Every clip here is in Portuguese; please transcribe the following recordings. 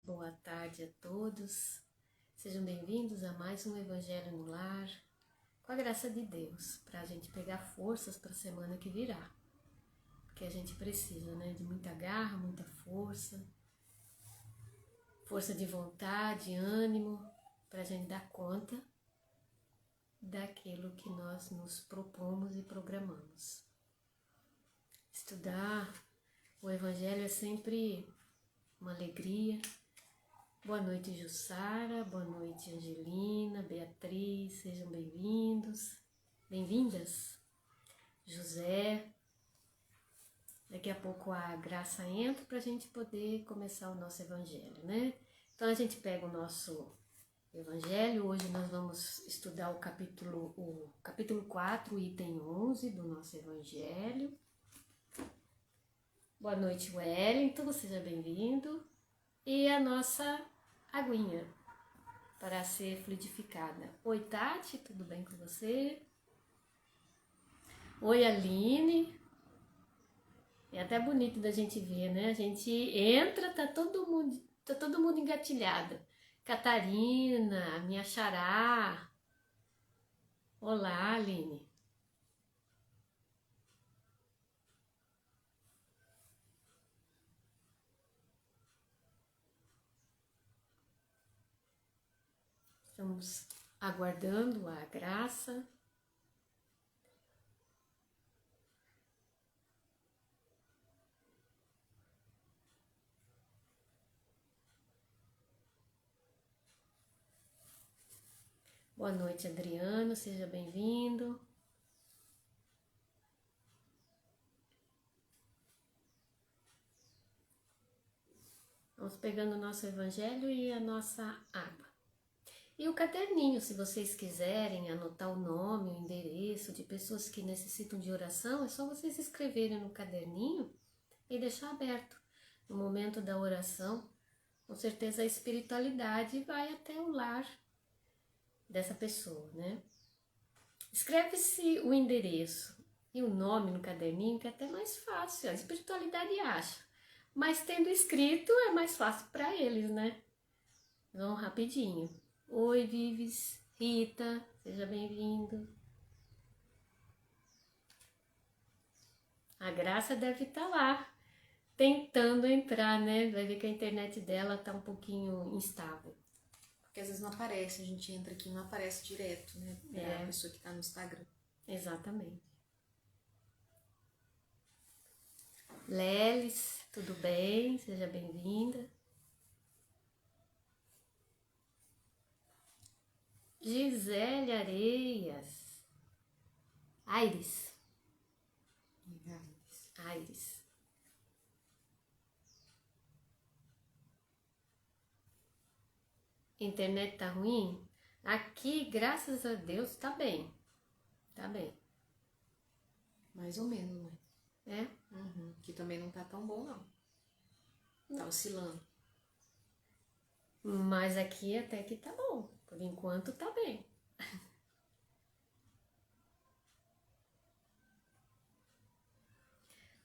Boa tarde a todos. Sejam bem-vindos a mais um Evangelho no Lar, com a graça de Deus, para a gente pegar forças para a semana que virá. Porque a gente precisa, né, de muita garra, muita força, força de vontade, ânimo, para a gente dar conta daquilo que nós nos propomos e programamos. Estudar o Evangelho é sempre uma alegria. Boa noite, Jussara, boa noite, Angelina, Beatriz, sejam bem-vindos, bem-vindas. José, daqui a pouco a Graça entra para a gente poder começar o nosso Evangelho, né? Então a gente pega o nosso Evangelho, hoje nós vamos estudar o capítulo 4, item 11 do nosso Evangelho. Boa noite, Wellington, seja bem-vindo. E a nossa aguinha para ser fluidificada. Oi, Tati, tudo bem com você? Oi, Aline. É até bonito da gente ver, né? A gente entra, tá todo mundo engatilhado. Catarina, minha xará. Olá, Aline. Estamos aguardando a Graça. Boa noite, Adriano, seja bem-vindo. Vamos pegando o nosso Evangelho e a nossa água. E o caderninho, se vocês quiserem anotar o nome, o endereço de pessoas que necessitam de oração, é só vocês escreverem no caderninho e deixar aberto. No momento da oração, com certeza a espiritualidade vai até o lar dessa pessoa, né? Escreve-se o endereço e o nome no caderninho, que é até mais fácil, a espiritualidade acha. Mas tendo escrito é mais fácil para eles, né? Vamos rapidinho. Oi, Vives, Rita, seja bem-vindo. A Graça deve estar lá, tentando entrar, né? Vai ver que a internet dela tá um pouquinho instável. Porque às vezes não aparece, a gente entra aqui e não aparece direto, né? É a pessoa que tá no Instagram. Exatamente. Lelis, tudo bem? Seja bem-vinda. Gisele Areias. Aires. Aires. Internet tá ruim? Aqui, graças a Deus, tá bem. Tá bem. Mais ou menos, né? É? Uhum. Que também não tá tão bom, não. Tá oscilando. Mas aqui até que tá bom. Por enquanto tá bem.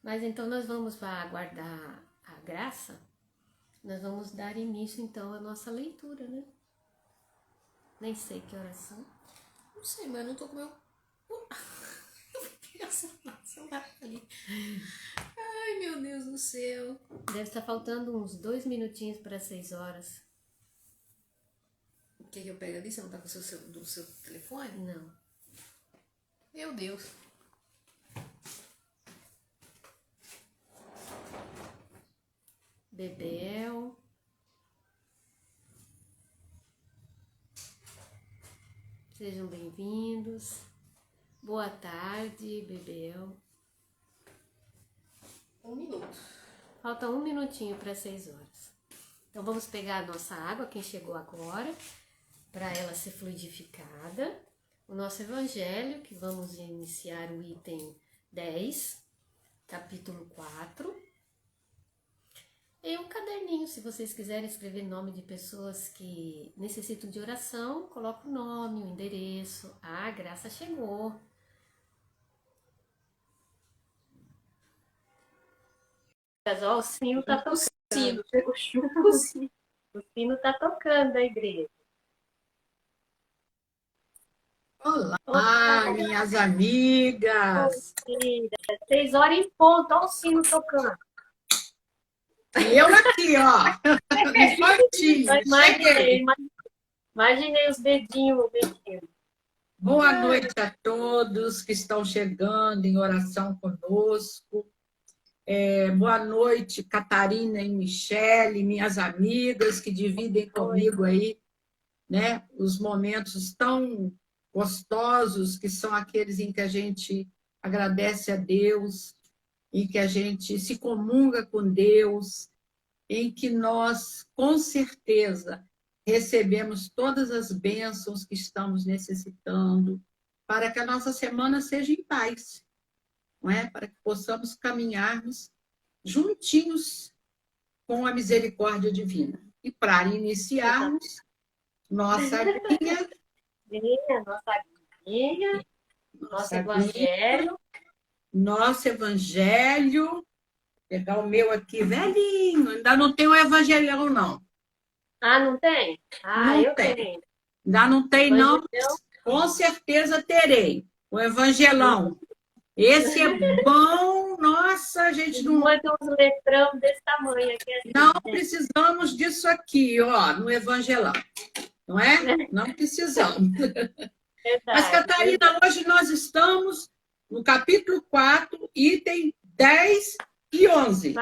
Mas então nós vamos aguardar a Graça. Nós vamos dar início então à nossa leitura, né? Nem sei que oração. Não sei, mas eu não tô com meu... Eu vou pegar o celular ali. Ai, meu Deus do céu. Deve estar faltando uns 2 minutinhos para 6 horas. O que eu pego ali? Você não tá com do seu telefone? Não. Meu Deus. Bebel. Sejam bem-vindos. Boa tarde, Bebel. 1 minuto. Falta 1 minutinho para 6 horas. Então vamos pegar a nossa água, quem chegou agora, para ela ser fluidificada. O nosso Evangelho, que vamos iniciar o item 10, capítulo 4. E um caderninho, se vocês quiserem escrever nome de pessoas que necessitam de oração, coloca o nome, o endereço. Ah, a Graça chegou. Ó, o sino tá tossindo. Chegou chuva. sino tá tocando da igreja. Olá, minhas amigas. Querida, 6 horas em ponto, olha o sino tocando. E eu aqui, ó, infantil, cheguei. Imaginei os dedinhos mexendo. Boa noite a todos que estão chegando em oração conosco. Boa noite, Catarina e Michele, minhas amigas que dividem comigo aí, né, os momentos tão gostosos que são aqueles em que a gente agradece a Deus, em que a gente se comunga com Deus, em que nós, com certeza, recebemos todas as bênçãos que estamos necessitando para que a nossa semana seja em paz, não é? Para que possamos caminharmos juntinhos com a misericórdia divina. E para iniciarmos, nossa aguinha, nosso evangelho. Nosso evangelho. Vou pegar o meu aqui, velhinho. Ainda não tem o evangelhão, não. Ah, não tem? Ah, não eu tem. tenho. Ainda não tem, não. Evangelhão. Com certeza terei. O evangelão. Esse é bom. Nossa, a gente não... Tem uns letrão desse tamanho aqui. Assim, não precisamos disso aqui, ó, no evangelão. Não é? Não precisamos. Verdade, Mas, Catarina, hoje nós estamos no capítulo 4, item 10 e 11.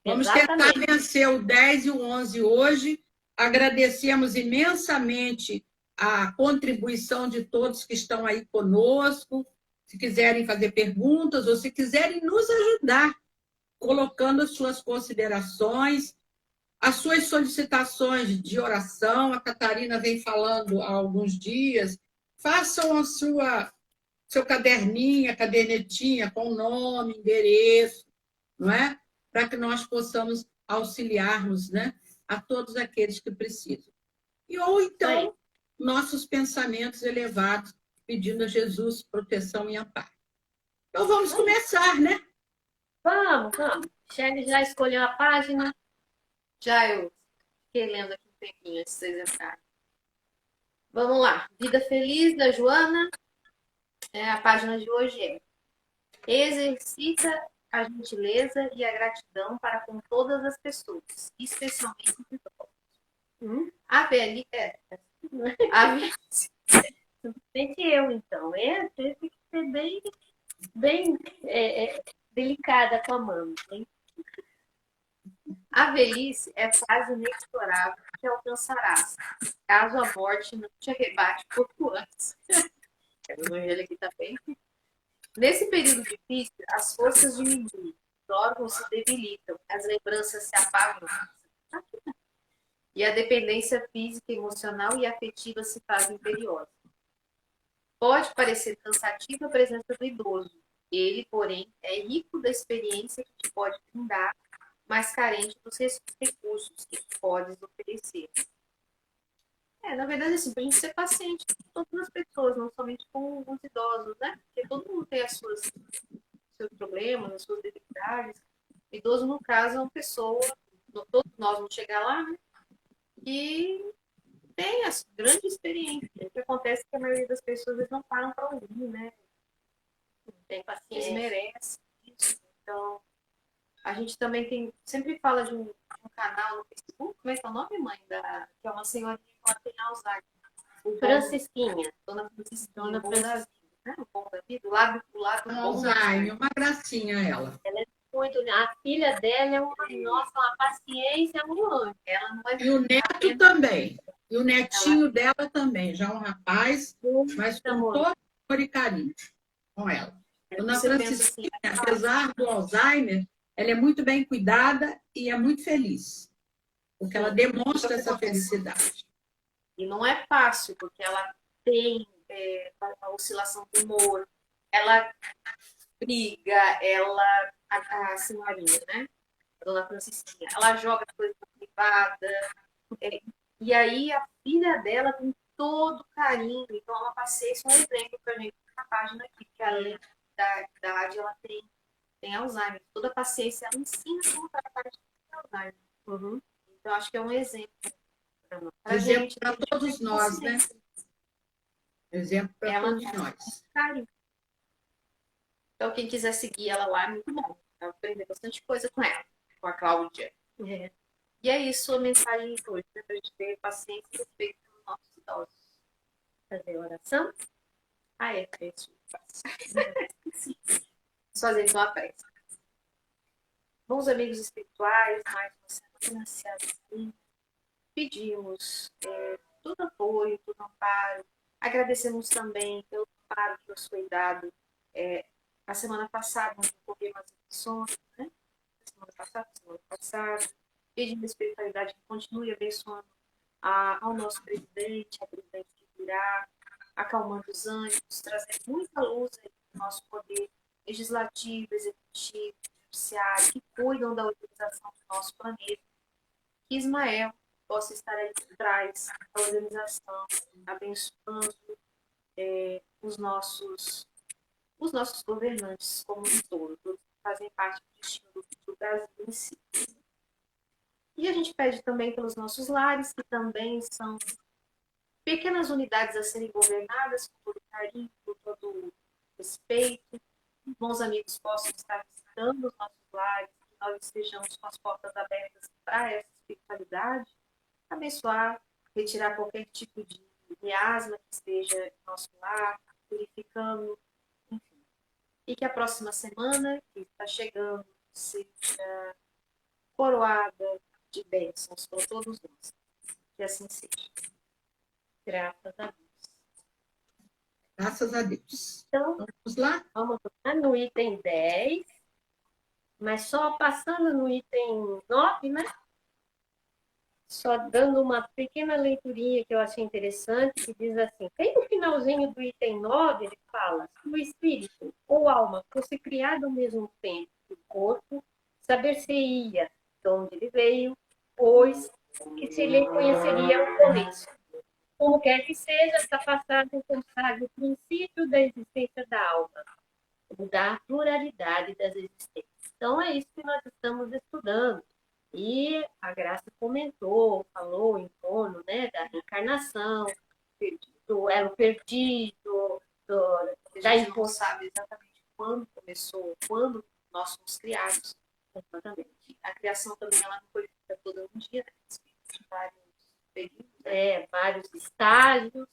Vamos tentar vencer o 10 e o 11 hoje. Agradecemos imensamente a contribuição de todos que estão aí conosco. Se quiserem fazer perguntas ou se quiserem nos ajudar, colocando as suas considerações, as suas solicitações de oração. A Catarina vem falando há alguns dias. Façam a seu caderninho, a cadernetinha com nome, endereço, não é? Para que nós possamos auxiliarmos, né, a todos aqueles que precisam. Ou então, nossos pensamentos elevados, pedindo a Jesus proteção e amparo. Então, vamos começar, né? Vamos. Michele já escolheu a página? Já eu fiquei lendo aqui um tempinho antes de vocês entrarem. Vamos lá. Vida Feliz, da Joana. A página de hoje é: exercita a gentileza e a gratidão para com todas as pessoas, especialmente com idosos. A velhice... A velhice... Simplesmente eu, então. Tem que ser bem delicada com a mama. Hein? A velhice é fase inexplorável que alcançarás, caso a morte não te arrebate pouco antes. O evangelho aqui tá bem. Nesse período difícil, as forças diminuem, os órgãos se debilitam, as lembranças se apagam e a dependência física, emocional e afetiva se faz imperiosa. Pode parecer cansativa a presença do idoso. Ele, porém, é rico da experiência que te pode brindar, mas carente dos recursos que tu podes oferecer. Na verdade, assim, pra gente ser paciente com todas as pessoas, não somente com os idosos, né? Porque todo mundo tem seus problemas, as suas debilidades. O idoso, no caso, é uma pessoa, todos nós vamos chegar lá, né? Que tem a grande experiência. O que acontece é que a maioria das pessoas eles não param para ouvir, né? Não tem paciência, eles merecem isso. Então, a gente também sempre fala de um canal no Facebook, como é que é o nome, mãe? Que é uma senhorinha que ela tem Alzheimer. Francisquinha. Dona Francisquinha, bom da vida, né? O bom da vida, o lado bom. Alzheimer, uma gracinha ela. Ela é muito... A filha dela é uma paciência muito. Ela não vai... E o neto também. E o netinho dela também, já um rapaz, mas com todo amor e carinho com ela. Dona Francisquinha, apesar do Alzheimer, ela é muito bem cuidada e é muito feliz, porque ela demonstra essa felicidade. E não é fácil, porque ela tem a oscilação do humor, ela briga, a senhorinha, né? A Dona Francisquinha, ela joga coisa privada, e aí a filha dela tem todo carinho, então ela passeia um exemplo pra gente na página aqui, que além da idade ela tem Alzheimer. Toda paciência ela ensina como tratar de Alzheimer. Então acho que é um exemplo Exemplo para todos nós, né? Exemplo para Ela todos nós. carinho. Então, quem quiser seguir ela lá, é muito bom. Eu aprendi bastante coisa com ela, com a Cláudia. É. E é isso a mensagem de hoje, né? Para a gente ter paciência e respeito pelos nossos idosos. Fazer oração? Ah, é isso. Fazer então a prece. Bons amigos espirituais, mais uma semana se assim, pedimos todo apoio, todo amparo. Agradecemos também pelo amparo que nos foi dado a semana passada, onde ocorreram as eleições, né? Semana passada. Pedimos a espiritualidade que continue abençoando ao nosso presidente, a presidente que virá, acalmando os ânimos, trazendo muita luz aí no nosso poder legislativo, executivo, judiciário, que cuidam da organização do nosso planeta. Que Ismael possa estar aí por trás da organização, abençoando os nossos governantes como um todo, todos que fazem parte do destino do Brasil em si. E a gente pede também pelos nossos lares, que também são pequenas unidades a serem governadas com todo carinho, com todo respeito. Bons amigos possam estar visitando os nossos lares, que nós estejamos com as portas abertas para essa espiritualidade, abençoar, retirar qualquer tipo de miasma que esteja no nosso lar, purificando, enfim. E que a próxima semana, que está chegando, seja coroada de bênçãos para todos nós. Que assim seja. Graças a Deus. Graças a Deus. Então, vamos lá? Vamos lá no item 10, mas só passando no item 9, né? Só dando uma pequena leiturinha que eu achei interessante, que diz assim, bem no finalzinho do item 9, ele fala, se o espírito ou alma fosse criado ao mesmo tempo que o corpo, saber-se-ia de onde ele veio, pois que se lhe conheceria o começo. Como quer que seja, essa passagem consagra o princípio da existência da alma, da pluralidade das existências. Então, é isso que nós estamos estudando. E a Graça comentou, falou em torno, né, da reencarnação, do elo perdido, da gente não sabe exatamente quando começou, quando nós fomos criados. Exatamente. A criação também ela não foi feita toda um dia, né? Vários períodos. Vários estágios.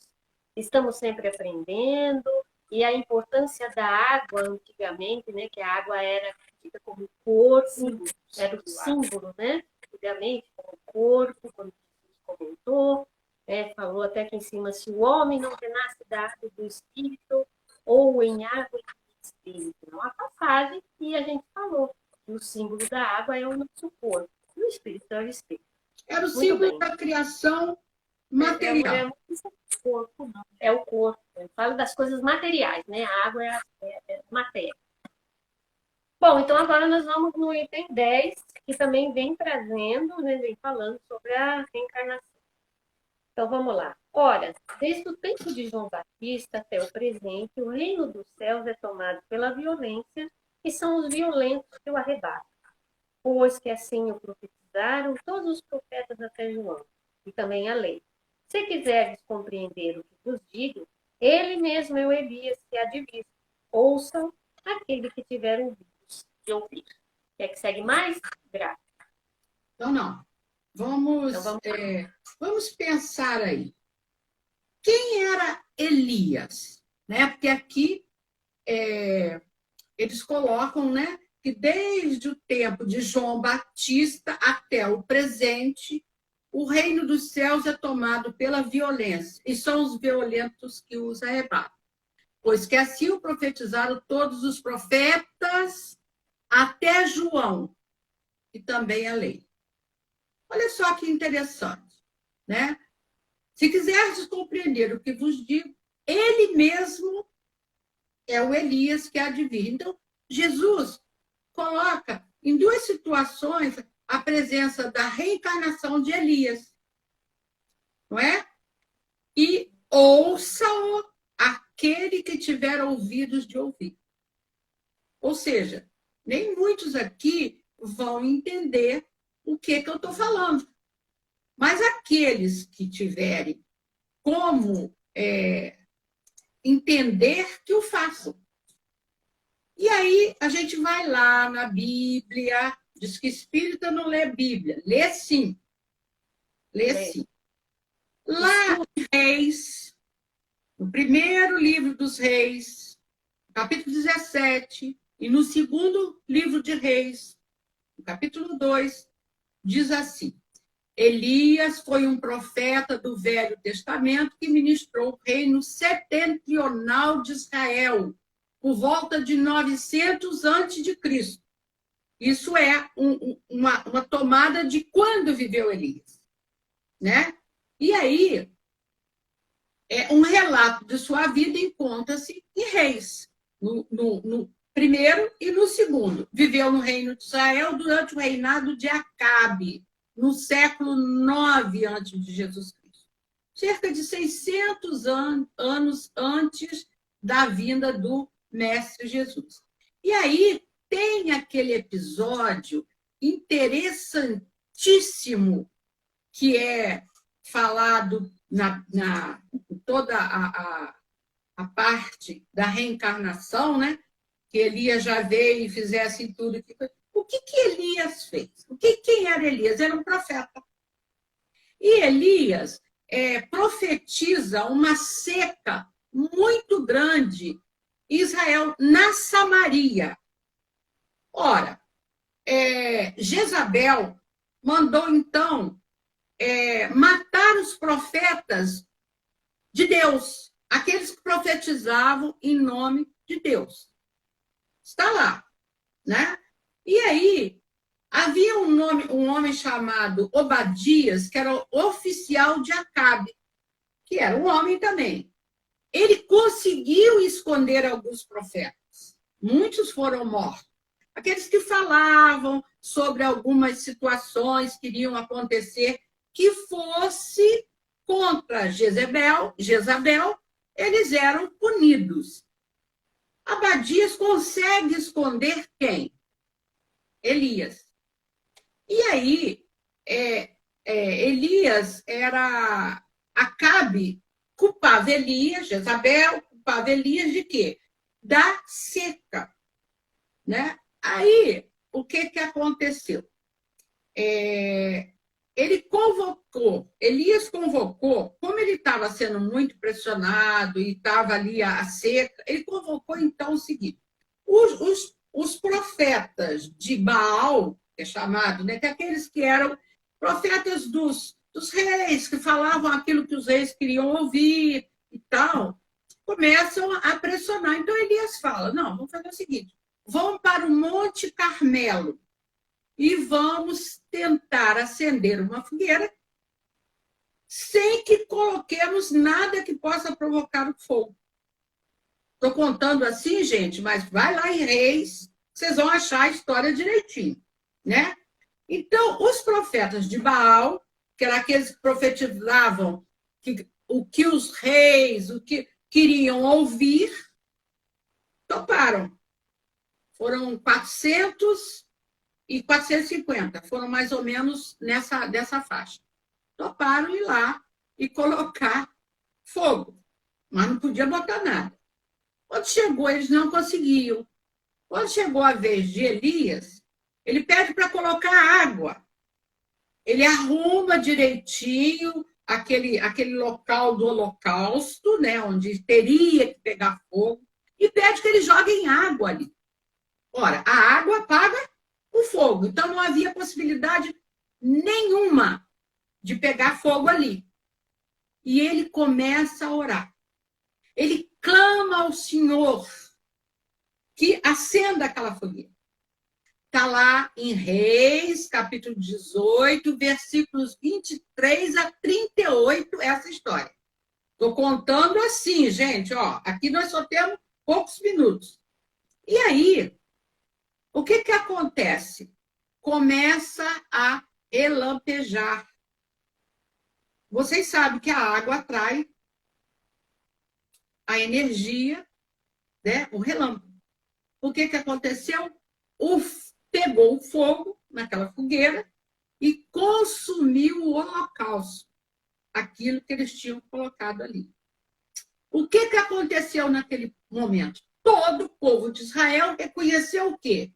Estamos sempre aprendendo. E a importância da água antigamente, né, que a água era tida como corpo, era o símbolo, né? Antigamente, como corpo, quando Jesus comentou, falou até aqui em cima, se o homem não renasce da água do Espírito, ou em água do Espírito. Não há passagem, e a gente falou que o símbolo da água é o nosso corpo, e o Espírito é o Espírito. Era o símbolo da criação material. Corpo, não. É o corpo. Eu falo das coisas materiais, né? A água é a matéria. Bom, então agora nós vamos no item 10, que também vem trazendo, né, vem falando sobre a reencarnação. Então vamos lá. Ora, desde o tempo de João Batista até o presente, o reino dos céus é tomado pela violência e são os violentos que o arrebatam. Pois que assim o profetizaram todos os profetas até João, e também a lei. Se quiseres compreender o que vos digo, ele mesmo é o Elias que há de vir. Ouçam aquele que tiver ouvidos de ouvir. Quer que segue mais? Graça. Então, não. Vamos pensar aí. Quem era Elias? Né? Porque aqui eles colocam, né, que desde o tempo de João Batista até o presente, o reino dos céus é tomado pela violência, e são os violentos que os arrebatam. Pois que assim o profetizaram todos os profetas, até João, e também a lei. Olha só que interessante, né? Se quiseres compreender o que vos digo, ele mesmo é o Elias que há de vir. Então, Jesus coloca em duas situações a presença da reencarnação de Elias, não é? E ouça-o aquele que tiver ouvidos de ouvir. Ou seja, nem muitos aqui vão entender o que eu estou falando. Mas aqueles que tiverem como entender, que o façam. E aí a gente vai lá na Bíblia, diz que espírita não lê Bíblia. Lê sim. Lê sim. Lá em Reis, no primeiro livro dos Reis, capítulo 17, e no segundo livro de Reis, no capítulo 2, diz assim: Elias foi um profeta do Velho Testamento que ministrou o reino setentrional de Israel, por volta de 900 a.C. Isso é uma tomada de quando viveu Elias, né? E aí, um relato de sua vida encontra-se em Reis, no primeiro e no segundo. Viveu no reino de Israel durante o reinado de Acabe, no século 9 antes de Jesus Cristo. Cerca de 600 anos antes da vinda do Mestre Jesus. E aí tem aquele episódio interessantíssimo que é falado na toda a parte da reencarnação, né? Que Elias já veio e fizesse tudo. O que Elias fez? Quem era Elias? Era um profeta. E Elias profetiza uma seca muito grande em Israel, na Samaria. Ora, Jezabel mandou, então, matar os profetas de Deus, aqueles que profetizavam em nome de Deus. Está lá, né? E aí, havia um homem chamado Obadias, que era o oficial de Acabe, que era um homem também. Ele conseguiu esconder alguns profetas. Muitos foram mortos. Aqueles que falavam sobre algumas situações que iriam acontecer que fosse contra Jezabel, eles eram punidos. Abadias consegue esconder quem? Elias. E aí, Elias era... Acabe culpava Elias, Jezabel culpava Elias de quê? Da seca. Né? Aí, o que aconteceu? Elias convocou, como ele estava sendo muito pressionado e estava ali a seca, ele convocou, então, o seguinte: os profetas de Baal, que é chamado, né, que é aqueles que eram profetas dos reis, que falavam aquilo que os reis queriam ouvir e tal, começam a pressionar. Então, Elias fala: não, vamos fazer o seguinte, vamos para o Monte Carmelo e vamos tentar acender uma fogueira sem que coloquemos nada que possa provocar o fogo. Estou contando assim, gente, mas vai lá em Reis, vocês vão achar a história direitinho, né? Então, os profetas de Baal, que eram aqueles que profetizavam o que os reis, o que queriam ouvir, toparam. Foram 400 e 450, foram mais ou menos dessa faixa. Toparam ir lá e colocar fogo, mas não podia botar nada. Quando chegou, eles não conseguiam. Quando chegou a vez de Elias, ele pede para colocar água. Ele arruma direitinho aquele local do holocausto, né, onde teria que pegar fogo, e pede que eles joguem água ali. Ora, a água apaga o fogo. Então, não havia possibilidade nenhuma de pegar fogo ali. E ele começa a orar. Ele clama ao Senhor que acenda aquela fogueira. Está lá em Reis, capítulo 18, versículos 23 a 38, essa história. Estou contando assim, gente. Ó, aqui nós só temos poucos minutos. E aí, o que acontece? Começa a relampejar. Vocês sabem que a água atrai a energia, né? O relâmpago. O que aconteceu? Pegou o fogo naquela fogueira e consumiu o holocausto, aquilo que eles tinham colocado ali. O que aconteceu naquele momento? Todo o povo de Israel reconheceu o quê?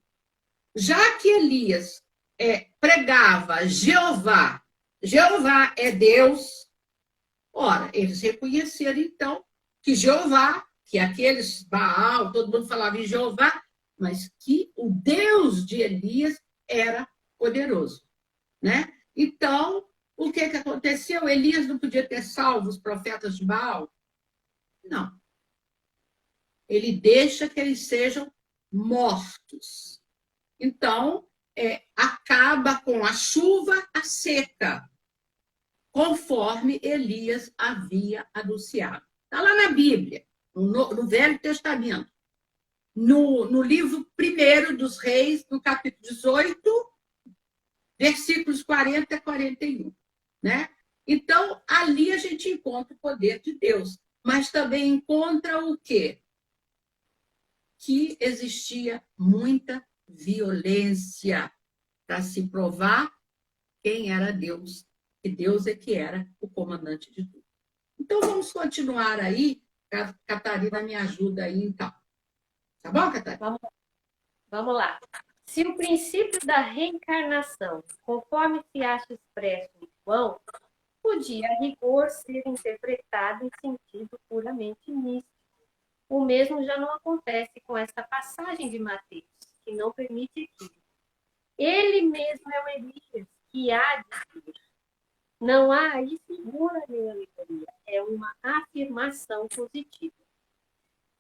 Já que Elias pregava Jeová, Jeová é Deus, ora, eles reconheceram, então, que Jeová, que aqueles Baal, todo mundo falava em Jeová, mas que o Deus de Elias era poderoso, né? Então, o que aconteceu? Elias não podia ter salvo os profetas de Baal? Não. Ele deixa que eles sejam mortos. Então, acaba com a chuva a seca, conforme Elias havia anunciado. Está lá na Bíblia, no Velho Testamento. No livro 1 dos Reis, no capítulo 18, versículos 40 a 41. Né? Então, ali a gente encontra o poder de Deus, mas também encontra o quê? Que existia muita violência para se provar quem era Deus, que Deus é que era o comandante de tudo. Então, vamos continuar aí. Catarina me ajuda aí, então. Tá bom, Catarina? Vamos lá. Se o princípio da reencarnação, conforme se acha expresso em João, podia, a rigor, ser interpretado em sentido puramente místico, o mesmo já não acontece com esta passagem de Mateus, que não permite equívoco. Ele mesmo é o Elias, que há de vir. Não há aí figura nem alegoria, é uma afirmação positiva.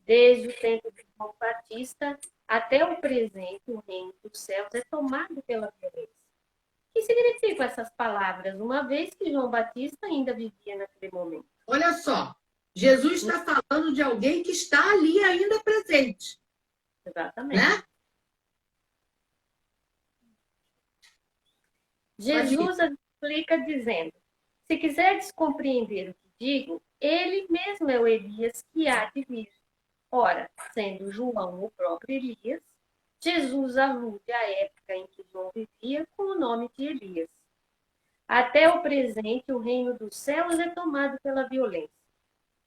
Desde o tempo de João Batista até o presente, o reino dos céus é tomado pela violência. O que significam essas palavras, uma vez que João Batista ainda vivia naquele momento? Olha só, Jesus está falando de alguém que está ali ainda presente. Exatamente. Né? Jesus explica dizendo: se quiserdes compreender o que digo, ele mesmo é o Elias que há de vir. Ora, sendo João o próprio Elias, Jesus alude à época em que João vivia com o nome de Elias. Até o presente, o reino dos céus é tomado pela violência.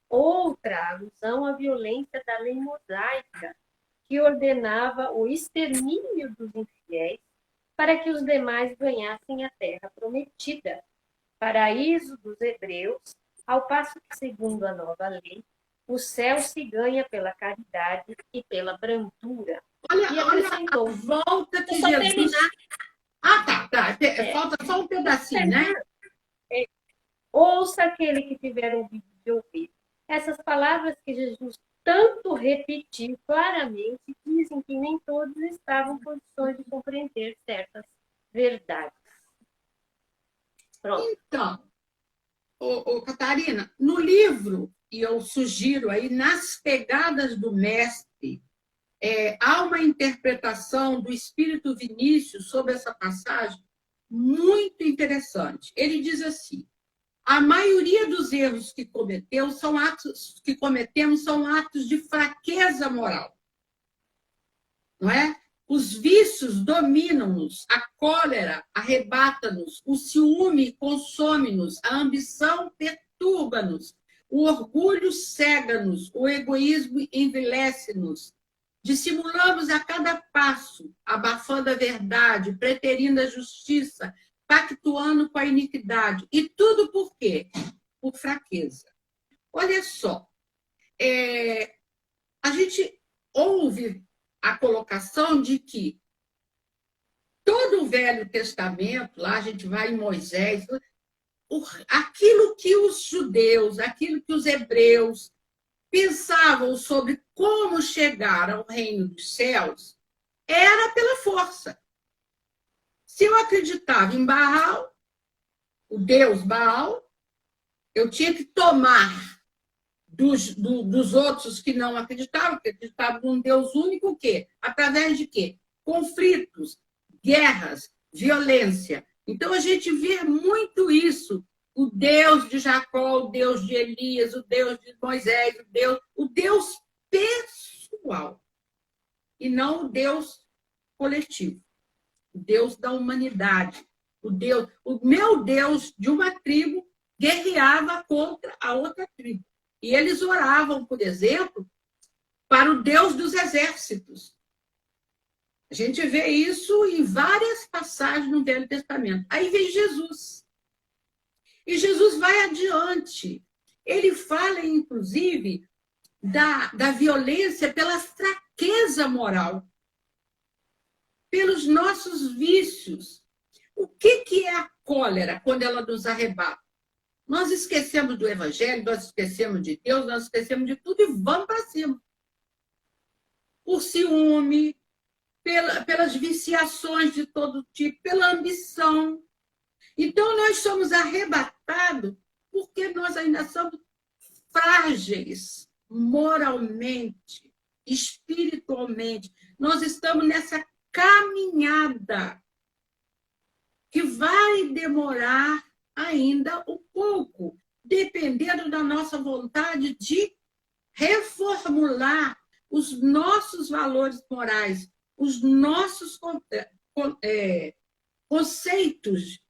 Outra alusão à violência da lei mosaica, que ordenava o extermínio dos infiéis para que os demais ganhassem a terra prometida, paraíso dos hebreus, ao passo que, segundo a nova lei, o céu se ganha pela caridade e pela brandura. Olha acrescentou, a volta que só Jesus... terminar. Tá. Falta só um pedacinho, né? Ouça aquele que tiver ouvido de ouvir. Essas palavras que Jesus tanto repetiu claramente dizem que nem todos estavam em condições de compreender certas verdades. Pronto. Então, Catarina, no livro, e eu sugiro aí, Nas Pegadas do Mestre, há uma interpretação do Espírito Vinícius sobre essa passagem muito interessante. Ele diz assim: a maioria dos erros que cometemos são atos de fraqueza moral. Não é? Os vícios dominam-nos, a cólera arrebata-nos, o ciúme consome-nos, a ambição perturba-nos, o orgulho cega-nos, o egoísmo envilece-nos. Dissimulamos a cada passo, abafando a verdade, preterindo a justiça, pactuando com a iniquidade. E tudo por quê? Por fraqueza. Olha só, a gente ouve a colocação de que todo o Velho Testamento, lá a gente vai em Moisés, aquilo que os judeus, aquilo que os hebreus pensavam sobre como chegar ao reino dos céus, era pela força. Se eu acreditava em Baal, o deus Baal, eu tinha que tomar dos outros que não acreditavam, que acreditavam num Deus único, o quê? Através de quê? Conflitos, guerras, violência. Então, a gente vê muito isso. O Deus de Jacó, o Deus de Elias, o Deus de Moisés, o Deus pessoal, e não o Deus coletivo, o Deus da humanidade, o meu Deus de uma tribo guerreava contra a outra tribo. E eles oravam, por exemplo, para o Deus dos exércitos. A gente vê isso em várias passagens no Velho Testamento. Aí vem Jesus. E Jesus vai adiante. Ele fala, inclusive, da violência pela fraqueza moral, pelos nossos vícios. O que é a cólera quando ela nos arrebata? Nós esquecemos do Evangelho, nós esquecemos de Deus, nós esquecemos de tudo e vamos para cima. Por ciúme, pelas viciações de todo tipo, pela ambição. Então, nós somos arrebatados porque nós ainda somos frágeis moralmente, espiritualmente. Nós estamos nessa caminhada que vai demorar ainda um pouco, dependendo da nossa vontade de reformular os nossos valores morais, os nossos conceitos.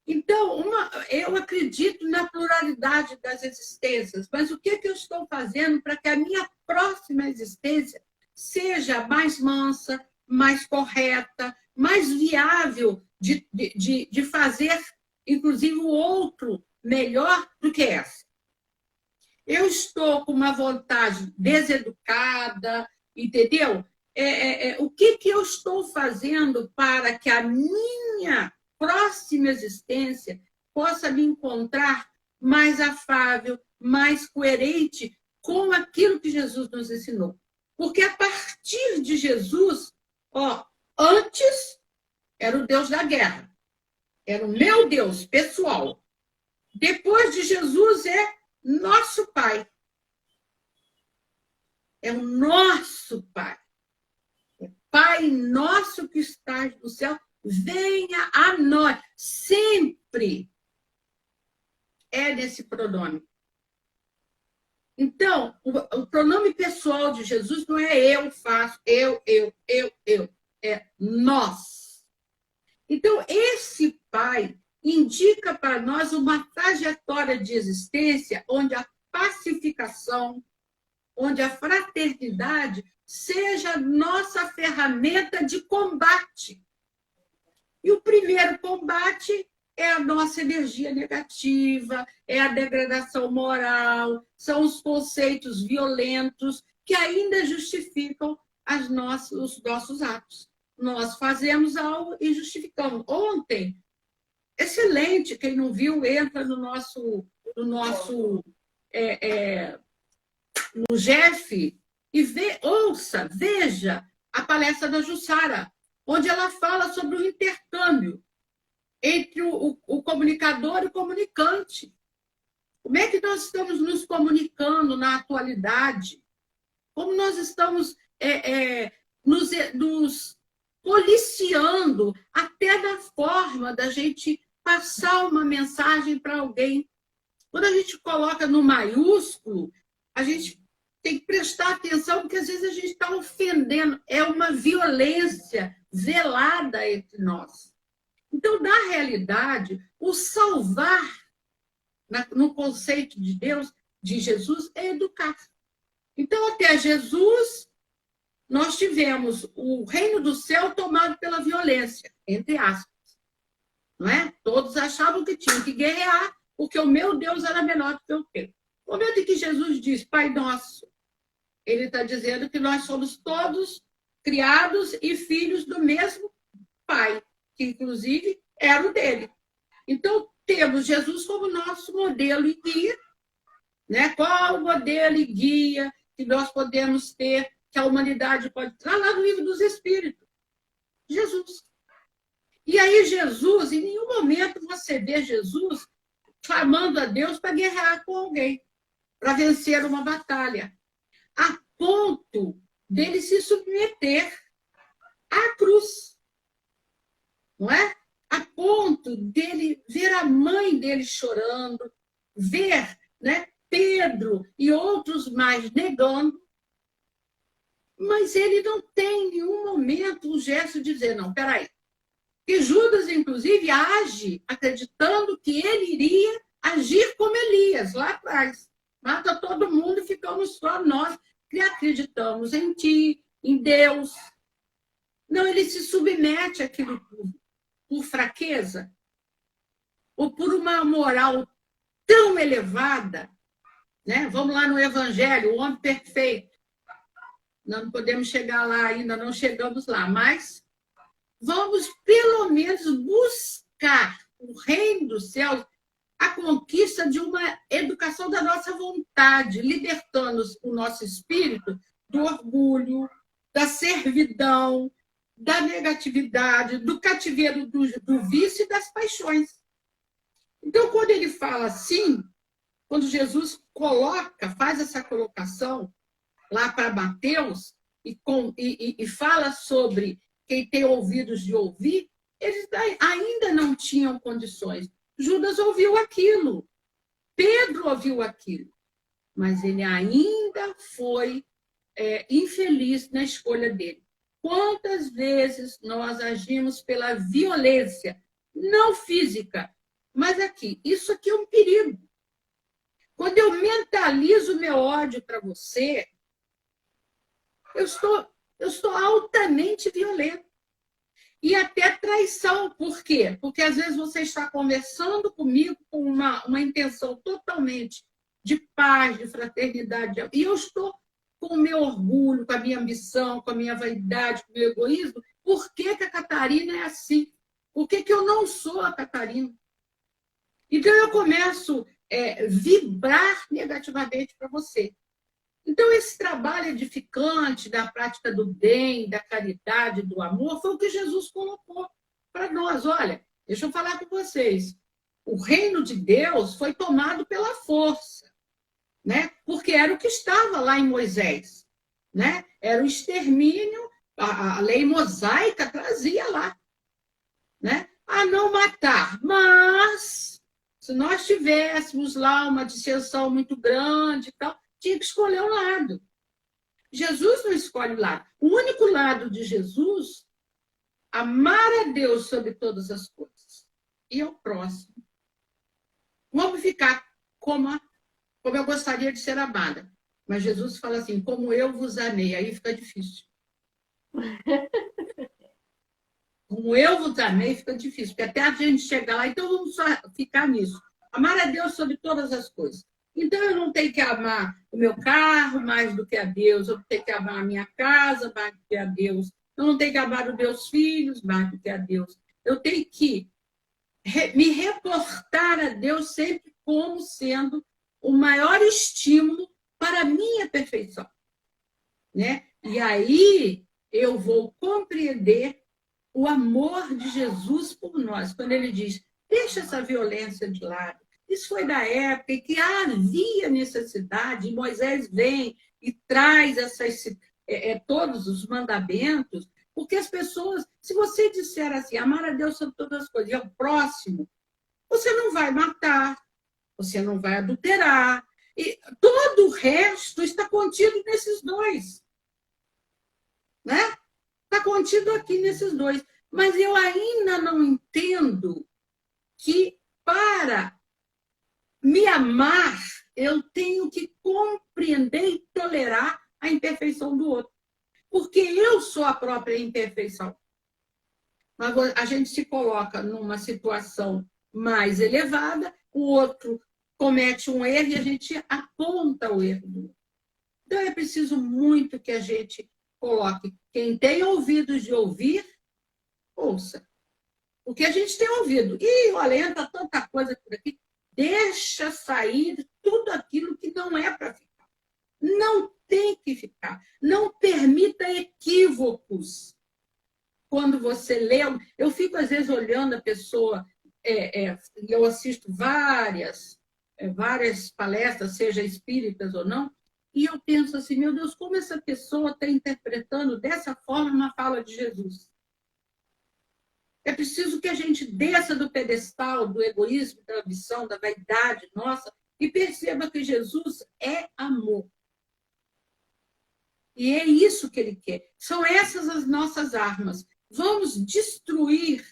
Então, eu acredito na pluralidade das existências, mas o que eu estou fazendo para que a minha próxima existência seja mais mansa, mais correta, mais viável de fazer, inclusive, o outro melhor do que essa? Eu estou com uma vontade deseducada, entendeu? O que eu estou fazendo para que a minha próxima existência possa me encontrar mais afável, mais coerente com aquilo que Jesus nos ensinou? Porque a partir de Jesus, antes era o Deus da guerra, era o meu Deus pessoal. Depois de Jesus é nosso Pai. É o nosso Pai. É Pai nosso que estás no céu, venha a nós. Sempre é nesse pronome. Então, o pronome pessoal de Jesus não é eu faço, eu. É nós. Então, esse Pai indica para nós uma trajetória de existência onde a pacificação, onde a fraternidade seja nossa ferramenta de combate. E o primeiro combate é a nossa energia negativa, é a degradação moral, são os conceitos violentos que ainda justificam os nossos atos. Nós fazemos algo e justificamos. Ontem, excelente, quem não viu, entra no Jeff e veja a palestra da Jussara, onde ela fala sobre o intercâmbio entre o comunicador e o comunicante. Como é que nós estamos nos comunicando na atualidade? Como nós estamos nos policiando até da forma da gente passar uma mensagem para alguém. Quando a gente coloca no maiúsculo, a gente tem que prestar atenção, porque às vezes a gente está ofendendo. É uma violência velada entre nós. Então, na realidade, o salvar, no conceito de Deus, de Jesus, é educar. Então, até Jesus, nós tivemos o reino do céu tomado pela violência, entre aspas. Não é? Todos achavam que tinham que guerrear, porque o meu Deus era menor do que o teu. No momento em que Jesus diz, Pai Nosso, ele está dizendo que nós somos todos criados e filhos do mesmo Pai, que inclusive era o dele. Então, temos Jesus como nosso modelo e guia. Né? Qual o modelo e guia que nós podemos ter, que a humanidade pode estar lá no livro dos Espíritos? Jesus. E aí Jesus, em nenhum momento você vê Jesus clamando a Deus para guerrear com alguém, para vencer uma batalha, a ponto dele se submeter à cruz. Não é? A ponto dele ver a mãe dele chorando, ver, né, Pedro e outros mais negando, mas ele não tem em nenhum momento um gesto de dizer, não, peraí, E Judas, inclusive, age acreditando que ele iria agir como Elias, lá atrás. Mata todo mundo e ficamos só nós que acreditamos em ti, em Deus. Não, ele se submete àquilo por fraqueza ou por uma moral tão elevada, né? Vamos lá no Evangelho, o homem perfeito. Não podemos chegar lá ainda, não chegamos lá, mas vamos pelo menos buscar o reino dos céus, a conquista de uma educação da nossa vontade, libertando o nosso espírito do orgulho, da servidão, da negatividade, do cativeiro do vício e das paixões. Então, quando ele fala assim, quando Jesus faz essa colocação lá para Mateus e fala sobre quem tem ouvidos de ouvir, eles ainda não tinham condições. Judas ouviu aquilo, Pedro ouviu aquilo, mas ele ainda foi infeliz na escolha dele. Quantas vezes nós agimos pela violência, não física, mas isso aqui é um perigo. Quando eu mentalizo o meu ódio para você, eu estou altamente violento. E até traição. Por quê? Porque às vezes você está conversando comigo com uma intenção totalmente de paz, de fraternidade, e eu estou com o meu orgulho, com a minha ambição, com a minha vaidade, com o meu egoísmo. Por que a Catarina é assim? Por que eu não sou a Catarina? Então eu começo a vibrar negativamente para você. Então, esse trabalho edificante da prática do bem, da caridade, do amor, foi o que Jesus colocou para nós. Olha, deixa eu falar com vocês. O reino de Deus foi tomado pela força, né? Porque era o que estava lá em Moisés, né? Era o extermínio, a lei mosaica trazia lá, né? A não matar. Mas, se nós tivéssemos lá uma dissensão muito grande e tal, tinha que escolher um lado. Jesus não escolhe o lado. O único lado de Jesus, amar a Deus sobre todas as coisas. E ao próximo. Vamos ficar como eu gostaria de ser amada. Mas Jesus fala assim, como eu vos amei. Aí fica difícil. Como eu vos amei, fica difícil. Porque até a gente chegar lá, então vamos só ficar nisso. Amar a Deus sobre todas as coisas. Então, eu não tenho que amar o meu carro mais do que a Deus, eu não tenho que amar a minha casa mais do que a Deus, eu não tenho que amar os meus filhos mais do que a Deus. Eu tenho que me reportar a Deus sempre como sendo o maior estímulo para a minha perfeição. Né? E aí eu vou compreender o amor de Jesus por nós, quando ele diz, deixa essa violência de lado. Isso foi da época em que havia necessidade, e Moisés vem e traz todos os mandamentos, porque as pessoas, se você disser assim, amar a Deus sobre todas as coisas, e ao próximo, você não vai matar, você não vai adulterar, e todo o resto está contido nesses dois. Né? Está contido aqui nesses dois. Mas eu ainda não entendo que para me amar, eu tenho que compreender e tolerar a imperfeição do outro. Porque eu sou a própria imperfeição. Mas a gente se coloca numa situação mais elevada, o outro comete um erro e a gente aponta o erro do outro. Então, é preciso muito que a gente coloque. Quem tem ouvidos de ouvir, ouça. Porque a gente tem ouvido. E olha, entra tanta coisa por aqui. Deixa sair tudo aquilo que não é para ficar. Não tem que ficar. Não permita equívocos. Quando você lê, eu fico às vezes olhando a pessoa, eu assisto várias palestras, seja espíritas ou não, e eu penso assim, meu Deus, como essa pessoa está interpretando dessa forma uma fala de Jesus? É preciso que a gente desça do pedestal do egoísmo, da ambição, da vaidade nossa e perceba que Jesus é amor. E é isso que ele quer. São essas as nossas armas. Vamos destruir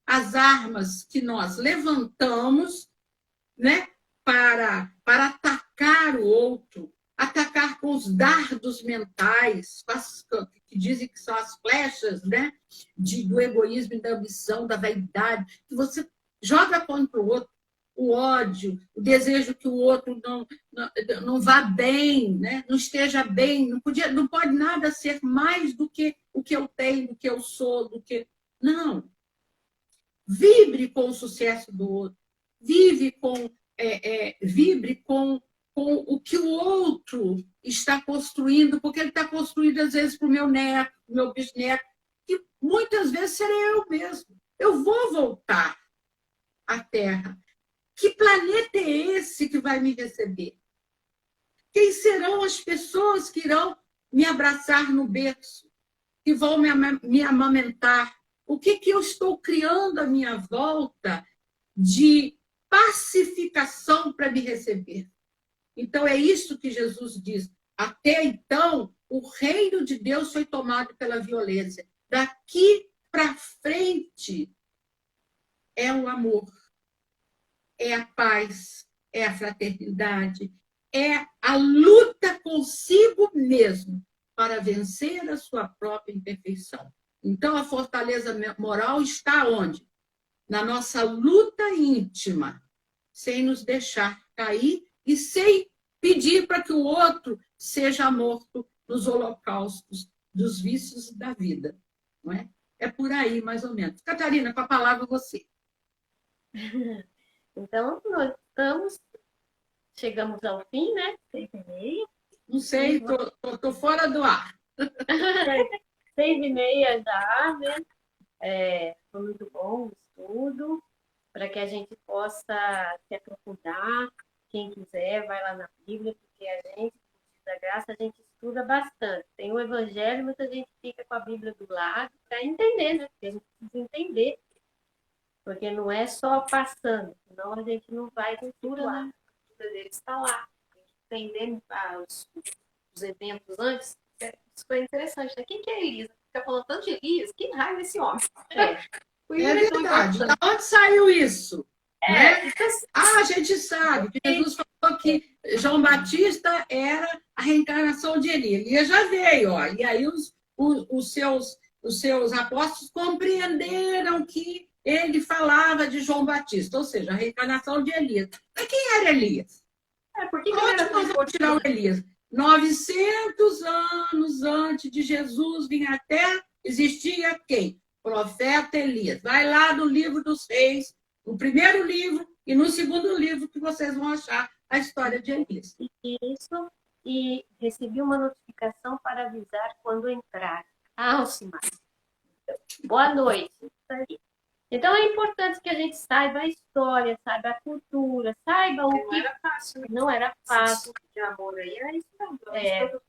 as armas que nós levantamos, né, para atacar o outro, atacar com os dardos mentais, que dizem que são as flechas, né, do egoísmo e da ambição, da vaidade, que você joga contra o outro, o ódio, o desejo que o outro não vá bem, né, não esteja bem, não pode nada ser mais do que o que eu tenho, do que eu sou, do que... Não. Vibre com o sucesso do outro, vibre com o que o outro está construindo, porque ele está construindo, às vezes, para o meu neto, para o meu bisneto, que muitas vezes serei eu mesmo. Eu vou voltar à Terra. Que planeta é esse que vai me receber? Quem serão as pessoas que irão me abraçar no berço, que vão me amamentar? O que eu estou criando à minha volta de pacificação para me receber? Então, é isso que Jesus diz. Até então, o reino de Deus foi tomado pela violência. Daqui para frente é o amor, é a paz, é a fraternidade, é a luta consigo mesmo para vencer a sua própria imperfeição. Então, a fortaleza moral está onde? Na nossa luta íntima, sem nos deixar cair e sem pedir para que o outro seja morto nos holocaustos dos vícios da vida. Não é? É por aí, mais ou menos. Catarina, com a palavra você. Então, nós chegamos ao fim, né? 6h30. Não sei, tô fora do ar. 6h30 já, né? Foi muito bom o estudo, para que a gente possa se aprofundar. Quem quiser, vai lá na Bíblia, porque a gente, da graça, a gente estuda bastante. Tem o Evangelho, muita gente fica com a Bíblia do lado para entender, né? Porque a gente precisa entender. Porque não é só passando, senão a gente não vai cultuar. A cultura dele está lá. Tem que entender os eventos antes. Isso foi interessante. Né? Quem que é Elias? Fica falando tanto de Elias, que raio é esse homem? É verdade. Da onde saiu isso? Né? A gente sabe que Jesus falou que João Batista era a reencarnação de Elias. Elias já veio, ó. E aí os seus apóstolos compreenderam que ele falava de João Batista, ou seja, a reencarnação de Elias. Mas quem era Elias? Por que onde nós vamos tirar o Elias? 900 anos antes de Jesus vir à Terra, existia quem? Profeta Elias. Vai lá no livro dos Reis, no primeiro livro e no segundo livro, que vocês vão achar a história de Elias. Isso, e recebi uma notificação para avisar quando entrar. Alcimar. Boa noite. Então é importante que a gente saiba a história, saiba a cultura, saiba o que... Não era fácil. Não era fácil. De amor aí era isso mesmo.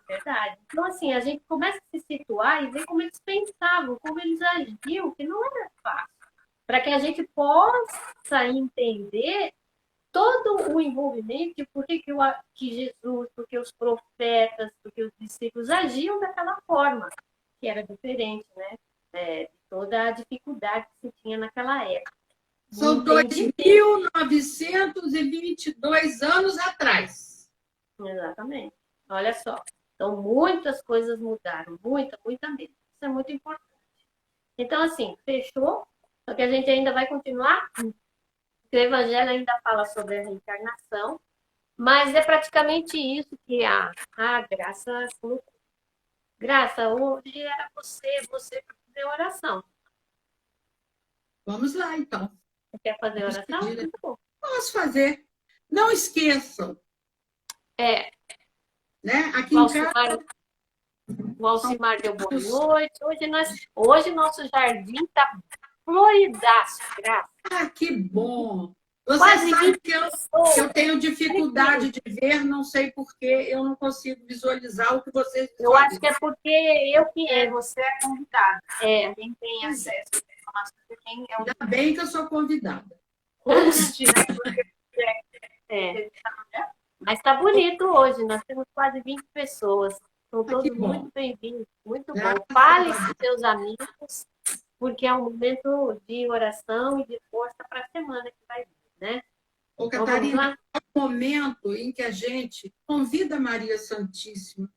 Verdade. Então, assim, a gente começa a se situar e ver como eles pensavam, como eles agiam, que não era fácil. Para que a gente possa entender todo o envolvimento de por que Jesus, porque os profetas, porque os discípulos agiam daquela forma, que era diferente, né? De toda a dificuldade que se tinha naquela época. São 2.922 anos atrás. Exatamente. Olha só. Então, muitas coisas mudaram. Muita mesmo. Isso é muito importante. Então, assim, fechou. Só que a gente ainda vai continuar. O Evangelho ainda fala sobre a reencarnação. Mas é praticamente isso que a Graça colocou. Graça, hoje era você para fazer oração. Vamos lá, então. Você quer fazer oração? Muito bom. Vamos fazer. Não esqueçam. Né? Aqui em casa... O Alcimar deu boa noite. Hoje nosso jardim está floridaço, Graça. Ah, que bom! Você sabe que eu tenho dificuldade de ver, não sei porquê, eu não consigo visualizar o que vocês Eu acho que é porque você é convidada. Quem tem acesso à informação de quem é o... Ainda bem que eu sou convidada. host, né? Mas está bonito hoje, nós temos quase 20 pessoas. São todos muito bem-vindos, muito bom. Fale com seus amigos, porque é um momento de oração e de força para a semana que vai vir, né? Ô, Então, vamos Catarina, lá? é o momento em que a gente convida a Maria Santíssima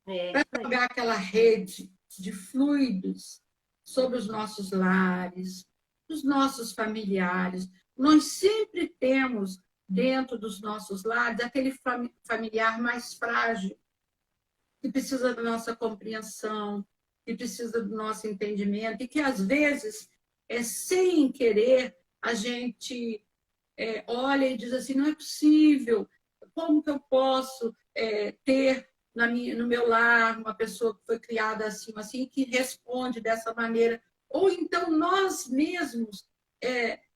para Isso aí. jogar aquela rede de fluidos sobre os nossos lares, os nossos familiares. Nós sempre temos dentro dos nossos lares aquele familiar mais frágil, que precisa da nossa compreensão, que precisa do nosso entendimento, e que às vezes, sem querer, a gente olha e diz assim, não é possível, como que eu posso ter no meu lar uma pessoa que foi criada assim, que responde dessa maneira, ou então nós mesmos,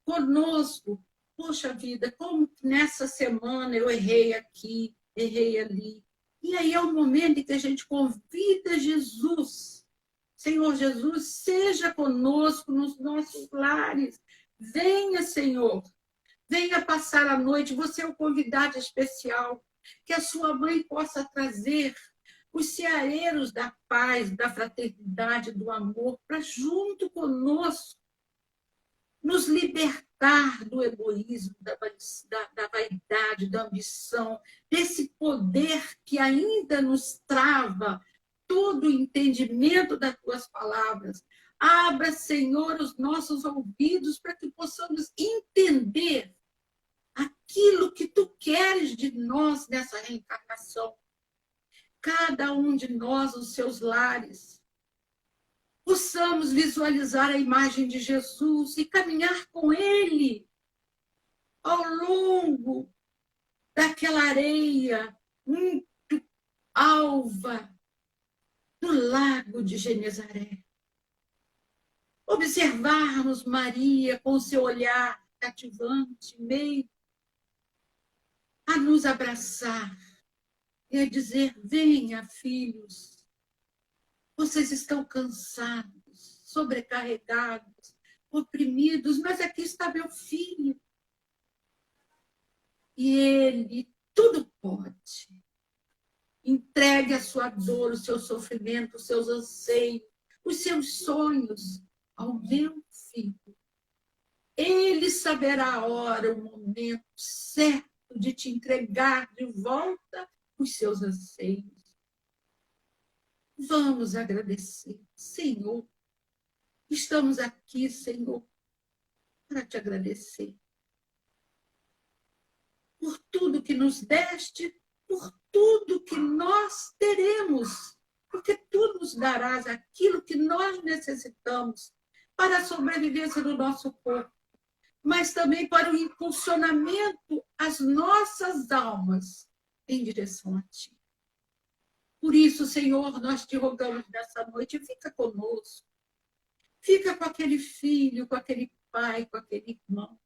conosco, poxa vida, como que nessa semana eu errei aqui, errei ali. E aí é o momento em que a gente convida Jesus, Senhor Jesus, seja conosco nos nossos lares, venha, Senhor, venha passar a noite, você é o convidado especial, que a sua mãe possa trazer os ceareiros da paz, da fraternidade, do amor, para junto conosco, nos libertar do egoísmo, da vaidade, da ambição, desse poder que ainda nos trava todo o entendimento das tuas palavras. Abra, Senhor, os nossos ouvidos para que possamos entender aquilo que tu queres de nós nessa reencarnação. Cada um de nós, os seus lares, possamos visualizar a imagem de Jesus e caminhar com Ele ao longo daquela areia muito alva do lago de Genezaré. Observarmos Maria com seu olhar cativante, meio a nos abraçar e a dizer, venha, filhos, vocês estão cansados, sobrecarregados, oprimidos, mas aqui está meu filho. E ele tudo pode. Entregue a sua dor, o seu sofrimento, os seus anseios, os seus sonhos ao meu filho. Ele saberá a hora, o momento certo de te entregar de volta os seus anseios. Vamos agradecer, Senhor. Estamos aqui, Senhor, para te agradecer por tudo que nos deste, por tudo que nós teremos, porque tu nos darás aquilo que nós necessitamos para a sobrevivência do nosso corpo, mas também para o impulsionamento às nossas almas em direção a ti. Por isso, Senhor, nós te rogamos nessa noite, fica conosco. Fica com aquele filho, com aquele pai, com aquele irmão,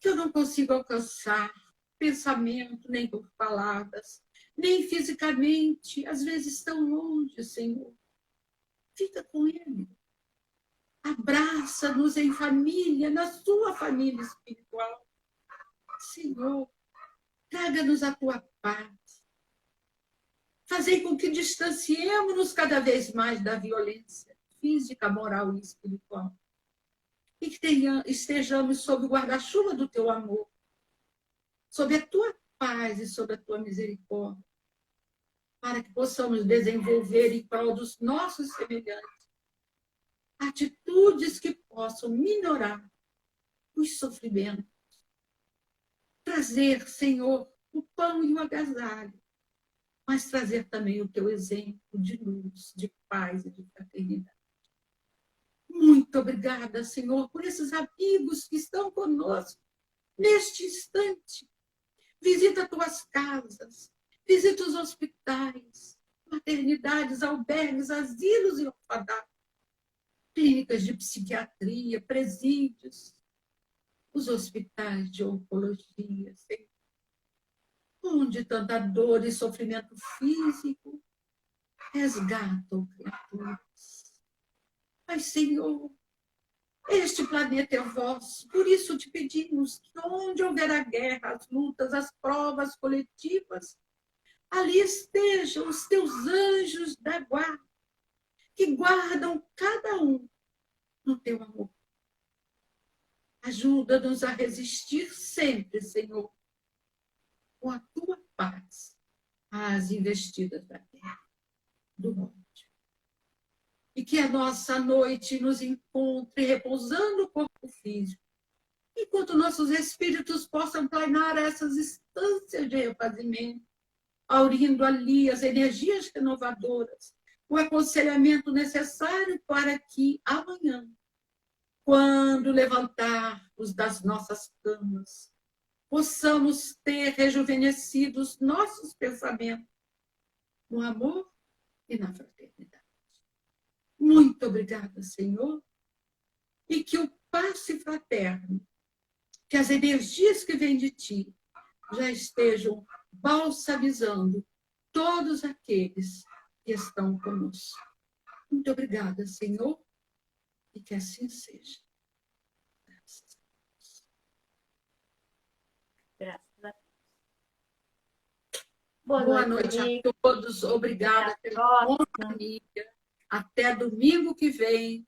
que eu não consigo alcançar pensamento, nem por palavras, nem fisicamente, às vezes tão longe, Senhor. Fica com ele. Abraça-nos em família, na sua família espiritual. Senhor, traga-nos a tua paz. Fazei com que distanciemos-nos cada vez mais da violência física, moral e espiritual. E que estejamos sob o guarda-chuva do teu amor, sob a tua paz e sob a tua misericórdia, para que possamos desenvolver em prol dos nossos semelhantes atitudes que possam minorar os sofrimentos. Trazer, Senhor, o pão e o agasalho, mas trazer também o teu exemplo de luz, de paz e de fraternidade. Muito obrigada, Senhor, por esses amigos que estão conosco neste instante. Visita tuas casas, visita os hospitais, maternidades, albergues, asilos e orfanatos, clínicas de psiquiatria, presídios, os hospitais de oncologia, Senhor, onde tanta dor e sofrimento físico resgatam criaturas. Mas, Senhor, este planeta é vosso, por isso te pedimos que onde houver a guerra, as lutas, as provas coletivas, ali estejam os teus anjos da guarda, que guardam cada um no teu amor. Ajuda-nos a resistir sempre, Senhor, com a tua paz, às investidas da guerra, do ódio. E que a nossa noite nos encontre repousando o corpo físico, enquanto nossos espíritos possam planear essas instâncias de refazimento, aurindo ali as energias renovadoras, o aconselhamento necessário para que amanhã, quando levantarmos das nossas camas, possamos ter rejuvenescidos nossos pensamentos no amor e na fraternidade. Muito obrigada, Senhor, e que o passe fraterno, que as energias que vêm de Ti já estejam balsamizando todos aqueles que estão conosco. Muito obrigada, Senhor, e que assim seja. Graças a Deus. Graças a Deus. Boa noite a todos. Obrigada pela companhia. Até domingo que vem.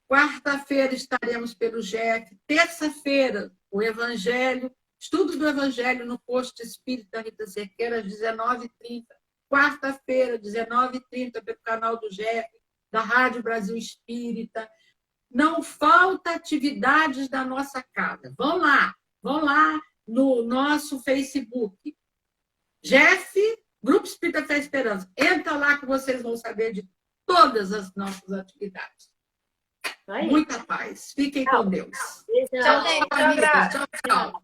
Quarta-feira estaremos pelo GEF. Terça-feira, o Evangelho, estudo do Evangelho no posto espírita Rita Cerqueira, às 19h30. Quarta-feira, 19h30, pelo canal do GEF, da Rádio Brasil Espírita. Não falta atividades da nossa casa. Vão lá no nosso Facebook. GEF, Grupo Espírita Fé e Esperança. Entra lá que vocês vão saber de todas as nossas atividades. Aí. Muita paz. Fiquem com Deus. Tchau, gente. Tchau.